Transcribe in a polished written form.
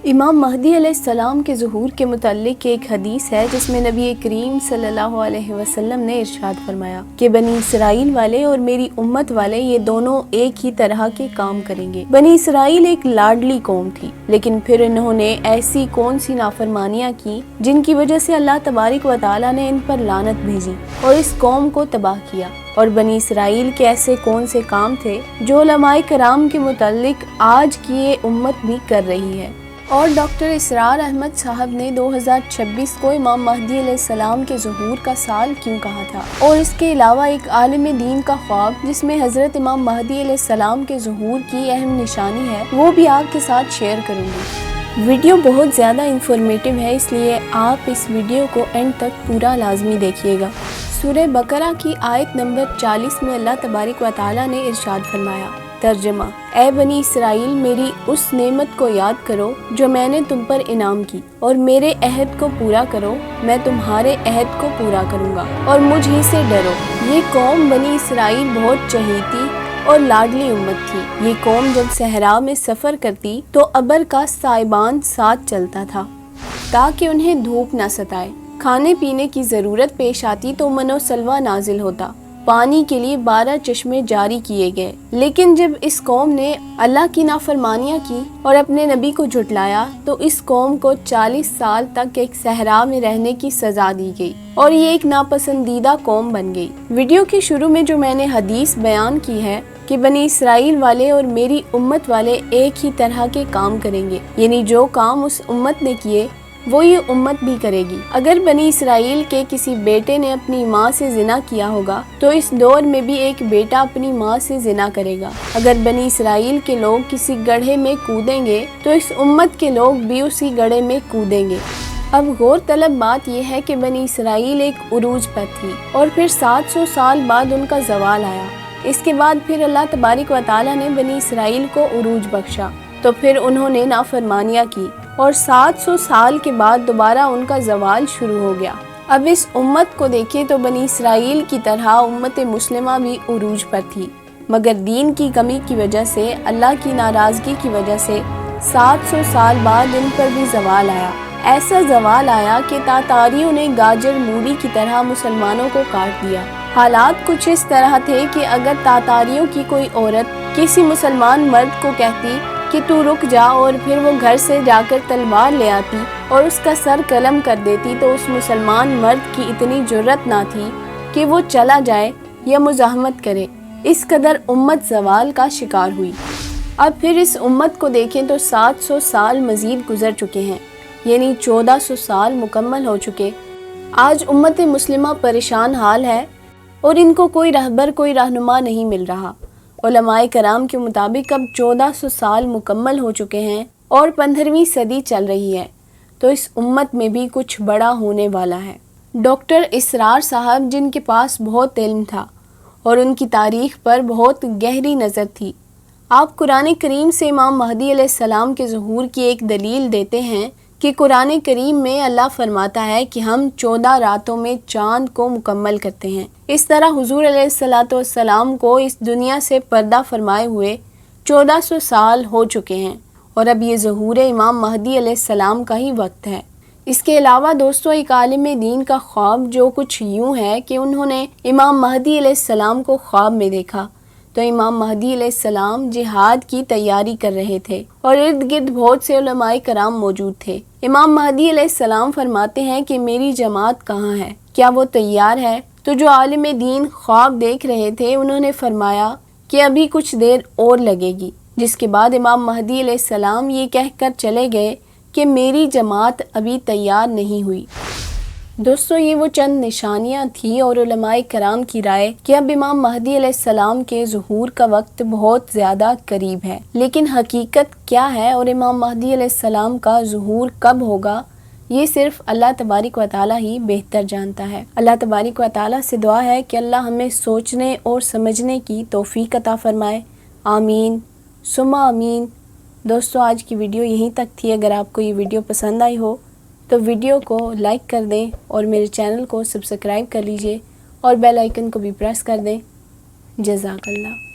इमाम महदी अलैहिस्सलाम के ज़ुहूर के मुतल्लिक़ एक हदीस है जिसमें नबी करीम सल्लल्लाहु अलैहि वसल्लम ने इरशाद फरमाया कि बनी इसराइल वाले और मेरी उम्मत वाले ये दोनों एक ही तरह के काम करेंगे। बनी इसराइल एक लाडली कौम थी, लेकिन फिर इन्होंने ऐसी कौन सी नाफरमानियाँ की जिनकी वजह से अल्लाह तबारक व तआला ने इन पर लानत भेजी और इस कौम को तबाह किया। और बनी इसराइल के ऐसे कौन से काम थे जो उलमाए कराम के मुतल्लिक़ आज की ये उम्मत भी कर रही है। और डॉक्टर इसरार अहमद साहब ने 2026 को इमाम महदी अलैहिस्सलाम के ज़ुहूर का साल क्यों कहा था, और इसके अलावा एक आलिम दीन का ख्वाब जिसमें हज़रत इमाम महदी अलैहिस्सलाम के ज़ुहूर की अहम निशानी है, वो भी आपके साथ शेयर करूँगी। वीडियो बहुत ज़्यादा इंफॉर्मेटिव है, इसलिए आप इस वीडियो को एंड तक पूरा लाजमी देखिएगा। सूरह बकरा की आयत नंबर 40 में अल्लाह तबारक व तआला ने इरशाद फरमाया, तर्जमा, ए बनी इसराइल मेरी उस नेमत को याद करो जो मैंने तुम पर इनाम की, और मेरे अहद को पूरा करो, मैं तुम्हारे अहद को पूरा करूँगा, और मुझ ही से डरो। ये कौम बनी इसराइल बहुत चहेती और लाडली उम्मत थी। ये कौम जब सहरा में सफ़र करती तो अबर का साइबान साथ चलता था ताकि उन्हें धूप न सताए। खाने पीने की ज़रूरत पेश आती तो मनो सलवा नाजिल होता। पानी के लिए 12 चश्मे जारी किए गए, लेकिन जब इस कौम ने अल्लाह की नाफरमानियाँ की और अपने नबी को झुटलाया तो इस कौम को 40 साल तक एक सहरा में रहने की सज़ा दी गई और ये एक नापसंदीदा कौम बन गई। वीडियो के शुरू में जो मैंने हदीस बयान की है कि बनी इसराइल वाले और मेरी उम्मत वाले एक ही तरह के काम करेंगे, यानी जो काम उस उम्मत ने किए वो ये उम्मत भी करेगी। अगर बनी इसराइल के किसी बेटे ने अपनी माँ से जिना किया होगा तो इस दौर में भी एक बेटा अपनी माँ से जिना करेगा। अगर बनी इसराइल के लोग किसी गड्ढे में कूदेंगे तो इस उम्मत के लोग भी उसी गड्ढे में कूदेंगे। अब गौर तलब बात यह है कि बनी इसराइल एक उरूज पर थी और फिर 700 साल बाद उनका ज़वाल आया। इसके बाद फिर अल्लाह तबारक व तआला ने बनी इसराइल को उरूज बख्शा, तो फिर उन्होंने नाफरमानियाँ की और 700 साल के बाद दोबारा उनका ज़वाल शुरू हो गया। अब इस उम्मत को देखें तो बनी इसराइल की तरह उम्मत मुस्लिमा भी उरूज पर थी, मगर दीन की कमी की वजह से, अल्लाह की नाराज़गी की वजह से 700 साल बाद इन पर भी ज़वाल आया। ऐसा ज़वाल आया कि तातारियों ने गाजर मूली की तरह मुसलमानों को काट दिया। हालात कुछ इस तरह थे कि अगर तातारियों की कोई औरत किसी मुसलमान मर्द को कहती कि तू रुक जा, और फिर वो घर से जाकर तलवार ले आती और उसका सर कलम कर देती, तो उस मुसलमान मर्द की इतनी जुर्रत ना थी कि वो चला जाए या मुज़ाहमत करे। इस कदर उम्मत ज़वाल का शिकार हुई। अब फिर इस उम्मत को देखें तो 700 साल मज़ीद गुजर चुके हैं, यानी 1400 साल मुकम्मल हो चुके। आज उम्मत मुस्लिमा परेशान हाल है और इनको कोई रहबर, कोई रहनुमा नहीं मिल रहा। उलमाए कराम के मुताबिक अब 1400 साल मुकम्मल हो चुके हैं और 15वीं सदी चल रही है, तो इस उम्मत में भी कुछ बड़ा होने वाला है। डॉक्टर इसरार साहब, जिनके पास बहुत इल्म था और उनकी तारीख़ पर बहुत गहरी नज़र थी, आप कुरान करीम से इमाम महदी अलैहिस्सलाम के ज़ुहूर की एक दलील देते हैं कि कुरान करीम में अल्लाह फरमाता है कि हम 14 रातों में चाँद को मुकम्मल करते हैं। इस तरह हुज़ूर अलैहिस्सलातु वस्सलाम को इस दुनिया से पर्दा फरमाए हुए 1400 साल हो चुके हैं और अब ये ज़ुहूर इमाम महदी अलैहिस्सलाम का ही वक्त है। इसके अलावा दोस्तों, एक आलिम दीन का ख्वाब जो कुछ यूँ है कि उन्होंने इमाम महदी अलैहिस्सलाम को ख्वाब में देखा तो इमाम महदी अलैहिस्सलाम जिहाद की तैयारी कर रहे थे और इर्द गिर्द बहुत से उलमाए कराम मौजूद थे। इमाम महदी अलैहिस्सलाम फरमाते हैं कि मेरी जमात कहाँ है, क्या वो तैयार है? तो जो आलिम दीन ख्वाब देख रहे थे उन्होंने फरमाया कि अभी कुछ देर और लगेगी, जिसके बाद इमाम महदी अलैहिस्सलाम ये कहकर चले गए कि मेरी जमात अभी तैयार नहीं हुई। दोस्तों, ये वो चंद निशानियाँ थी और उलमाए कराम की राय कि अब इमाम महदी अलैहिस्सलाम के ज़ुहूर का वक्त बहुत ज़्यादा करीब है। लेकिन हकीकत क्या है और इमाम महदी अलैहिस्सलाम का ज़ुहूर कब होगा, ये सिर्फ अल्लाह तबारक व तआला ही बेहतर जानता है। अल्लाह तबारक व तआला से दुआ है कि अल्लाह हमें सोचने और समझने की तौफीक अता फरमाए। आमीन सुम्मा आमीन। दोस्तों, आज की वीडियो यहीं तक थी। अगर आपको ये वीडियो पसंद आई हो तो वीडियो को लाइक कर दें और मेरे चैनल को सब्सक्राइब कर लीजिए और बेल आइकन को भी प्रेस कर दें। जज़ाकल्लाह।